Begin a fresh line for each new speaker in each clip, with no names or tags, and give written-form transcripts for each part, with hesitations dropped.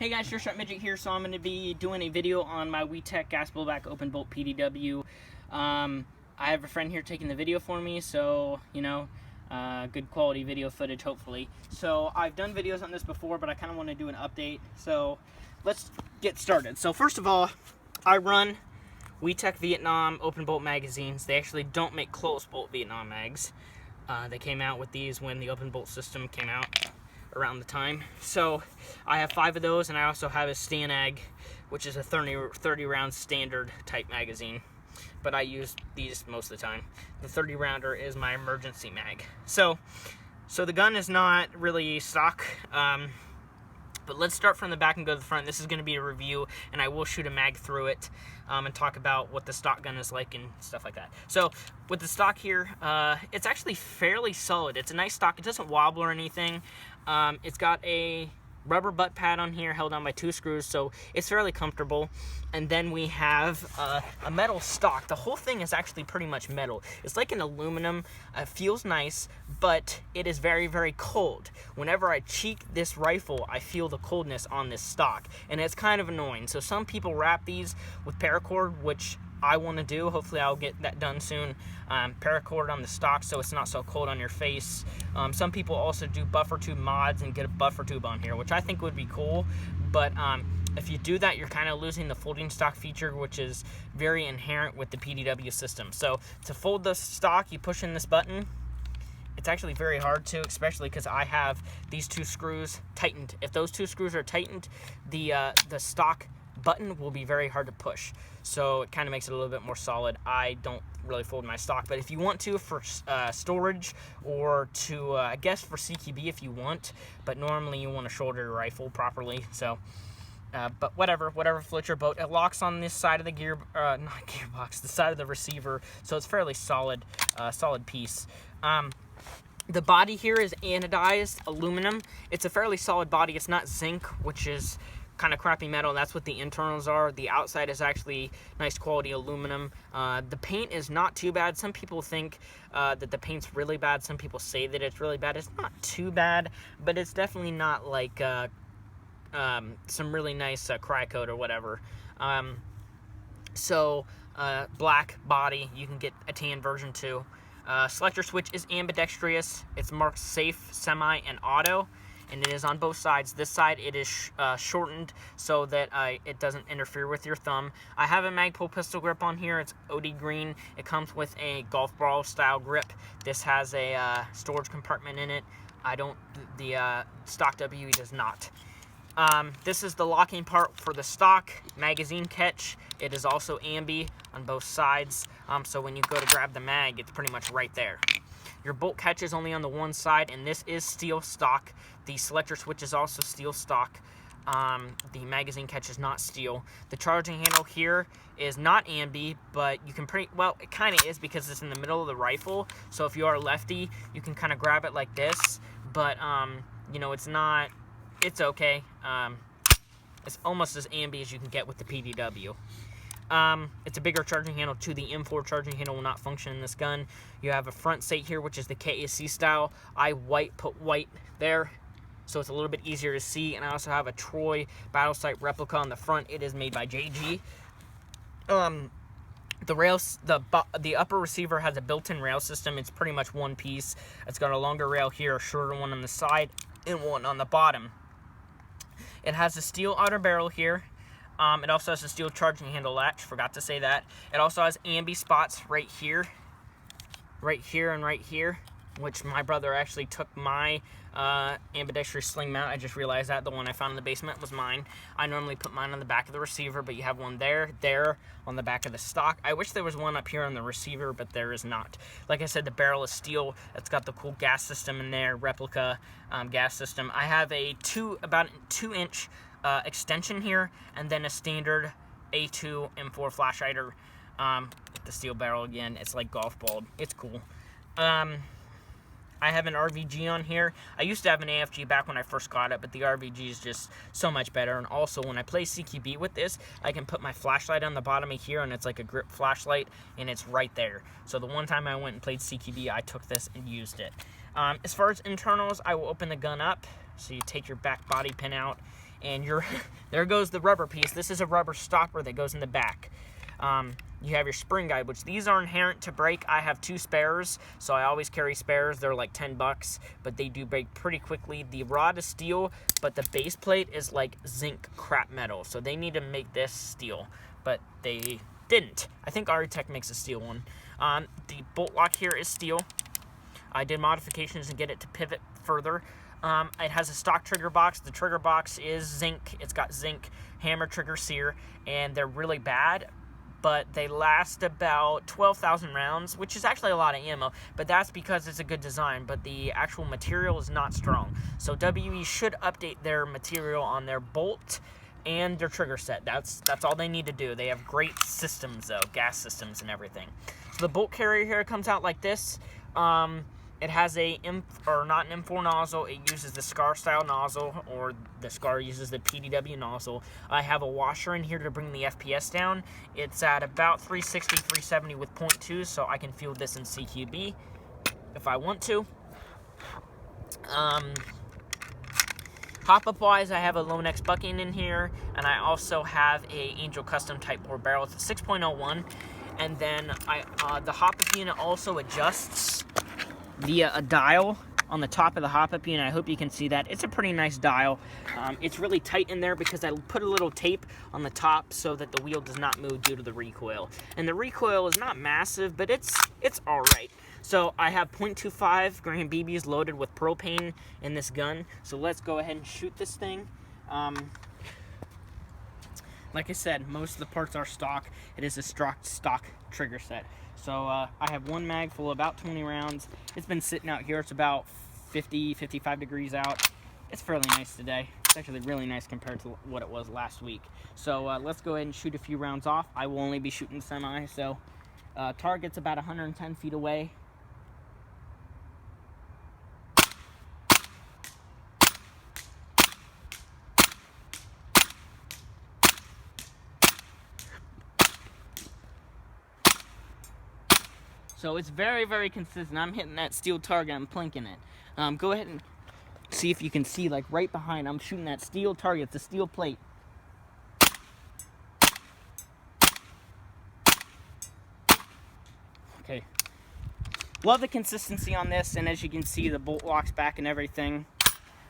Hey guys, Sure Shot Midget here. So I'm going to be doing a video on my WeTech gas blowback open bolt PDW. I have a friend here taking the video for me, so good quality video footage hopefully. So I've done videos on this before, but I kind of want to do an update. So let's get started. So first of all, I run WeTech Vietnam open bolt magazines. They actually don't make closed bolt Vietnam mags. They came out with these when the open bolt system came out around the time. So I have 5 of those, and I also have a Stanag, which is a 30 round standard type magazine, but I use these most of the time. The 30 rounder is my emergency mag. So the gun is not really stock, but let's start from the back and go to the front. This is going to be a review, and I will shoot a mag through it and talk about what the stock gun is like and stuff like that. So with the stock here, it's actually fairly solid. It's a nice stock. It doesn't wobble or anything. It's got a rubber butt pad on here held on by 2 screws, so it's fairly comfortable. And then we have a metal stock. The whole thing is actually pretty much metal. It's like an aluminum. It feels nice, but it is very, very cold. Whenever I cheek this rifle, I feel the coldness on this stock, and it's kind of annoying. So some people wrap these with paracord, which I want to do. Hopefully I'll get that done soon. Paracord on the stock so it's not so cold on your face. Some people also do buffer tube mods and get a buffer tube on here, which I think would be cool, but if you do that, you're kind of losing the folding stock feature, which is very inherent with the PDW system. So to fold the stock, you push in this button. It's actually very hard to, especially because I have these 2 screws tightened. If those 2 screws are tightened, the stock button will be very hard to push, so it kind of makes it a little bit more solid. I don't really fold my stock, but if you want to for storage, or to I guess for CQB if you want, but normally you want to shoulder your rifle properly. So but whatever floats your boat. It locks on this side of the not gearbox, the side of the receiver, so it's fairly solid, solid piece. The body here is anodized aluminum. It's a fairly solid body. It's not zinc, which is kind of crappy metal. That's what the internals are. The outside is actually nice quality aluminum. The paint is not too bad. Some people think that the paint's really bad. Some people say that it's really bad. It's not too bad, but it's definitely not like some really nice Crycoat or whatever. Black body. You can get a tan version too. Selector switch is ambidextrous. It's marked safe, semi, and auto, and it is on both sides. This side it is shortened so that it doesn't interfere with your thumb. I have a Magpul pistol grip on here. It's OD green. It comes with a golf ball style grip. This has a storage compartment in it. The stock WE does not. This is the locking part for the stock magazine catch. It is also ambi on both sides, so when you go to grab the mag, it's pretty much right there. Your bolt catch is only on the one side, and this is steel stock. The selector switch is also steel stock. The magazine catch is not steel. The charging handle here is not ambi, but you can it kind of is because it's in the middle of the rifle. So if you are a lefty, you can kind of grab it like this, but it's not. It's okay. It's almost as ambi as you can get with the PDW. It's a bigger charging handle too. The M4 charging handle will not function in this gun. You have a front sight here, which is the KAC style. I put white there, so it's a little bit easier to see. And I also have a Troy battle sight replica on the front. It is made by JG. The upper receiver has a built-in rail system. It's pretty much one piece. It's got a longer rail here, a shorter one on the side, and one on the bottom. It has a steel outer barrel here. It also has a steel charging handle latch. Forgot to say that. It also has ambi spots right here, and right here, which my brother actually took my ambidextrous sling mount. I just realized that the one I found in the basement was mine. I normally put mine on the back of the receiver, but you have one there on the back of the stock. I wish there was one up here on the receiver, but there is not. Like I said, the barrel is steel. It's got the cool gas system in there, replica gas system. I have about 2-inch extension here, and then a standard A2 M4 flash hider with the steel barrel again. It's like golf ball. It's cool. I have an RVG on here. I used to have an AFG back when I first got it, but the RVG is just so much better. And also, when I play CQB with this, I can put my flashlight on the bottom of here, and it's like a grip flashlight, and it's right there. So the one time I went and played CQB, I took this and used it. As far as internals, I will open the gun up. So you take your back body pin out, and there goes the rubber piece. This is a rubber stopper that goes in the back. You have your spring guide, which these are inherent to break. I have 2 spares, so I always carry spares. They're like $10, but they do break pretty quickly. The rod is steel, but the base plate is like zinc crap metal, so they need to make this steel, but they didn't. I think Aritech makes a steel one. The bolt lock here is steel. I did modifications to get it to pivot further. It has a stock trigger box. The trigger box is zinc. It's got zinc hammer trigger sear, and they're really bad, but they last about 12,000 rounds, which is actually a lot of ammo, but that's because it's a good design, but the actual material is not strong. So WE should update their material on their bolt and their trigger set. That's all they need to do. They have great systems, though, gas systems and everything. So the bolt carrier here comes out like this. It has not an M4 nozzle. It uses the SCAR style nozzle, or the SCAR uses the PDW nozzle. I have a washer in here to bring the FPS down. It's at about 360, 370 with 0.2, so I can fuel this in CQB if I want to. Pop-up wise, I have a Lonex bucking in here, and I also have a Angel Custom Type 4 barrel. It's a 6.01, and then the hop-up unit also adjusts via a dial on the top of the hop-up unit. I hope you can see that. It's a pretty nice dial. It's really tight in there because I put a little tape on the top so that the wheel does not move due to the recoil. And the recoil is not massive, but it's all right. So I have 0.25 gram BBs loaded with propane in this gun. So let's go ahead and shoot this thing. Like I said, most of the parts are stock. It is a stock trigger set. So I have 1 mag full of about 20 rounds. It's been sitting out here. It's about 50, 55 degrees out. It's fairly nice today. It's actually really nice compared to what it was last week. So let's go ahead and shoot a few rounds off. I will only be shooting semi, so target's about 110 feet away. So it's very, very consistent. I'm hitting that steel target. I'm plinking it. Go ahead and see if you can see, like right behind. I'm shooting that steel target. It's a steel plate. Okay. Love the consistency on this, and as you can see, the bolt locks back and everything.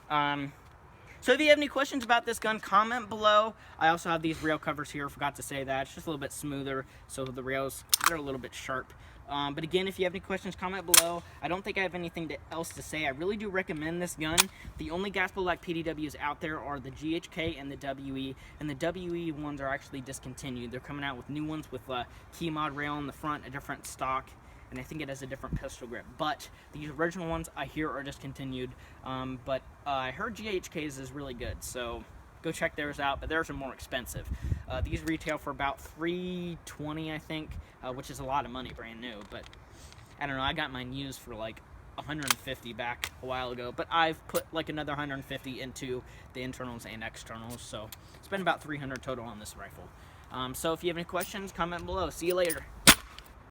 So if you have any questions about this gun, comment below. I also have these rail covers here. Forgot to say that. It's just a little bit smoother, so the rails, they're a little bit sharp. But again, if you have any questions, comment below. I don't think I have anything else to say. I really do recommend this gun. The only gas bolt PDWs out there are the GHK and the WE, and the WE ones are actually discontinued. They're coming out with new ones with key mod rail in the front, a different stock, and I think it has a different pistol grip. But the original ones I hear are discontinued. But I heard GHK's is really good, so go check theirs out, but theirs are more expensive. These retail for about $320, I think, which is a lot of money brand new, but I don't know, I got mine used for like $150 back a while ago, but I've put like another $150 into the internals and externals, so it's been about $300 total on this rifle. So if you have any questions, comment below. See you later.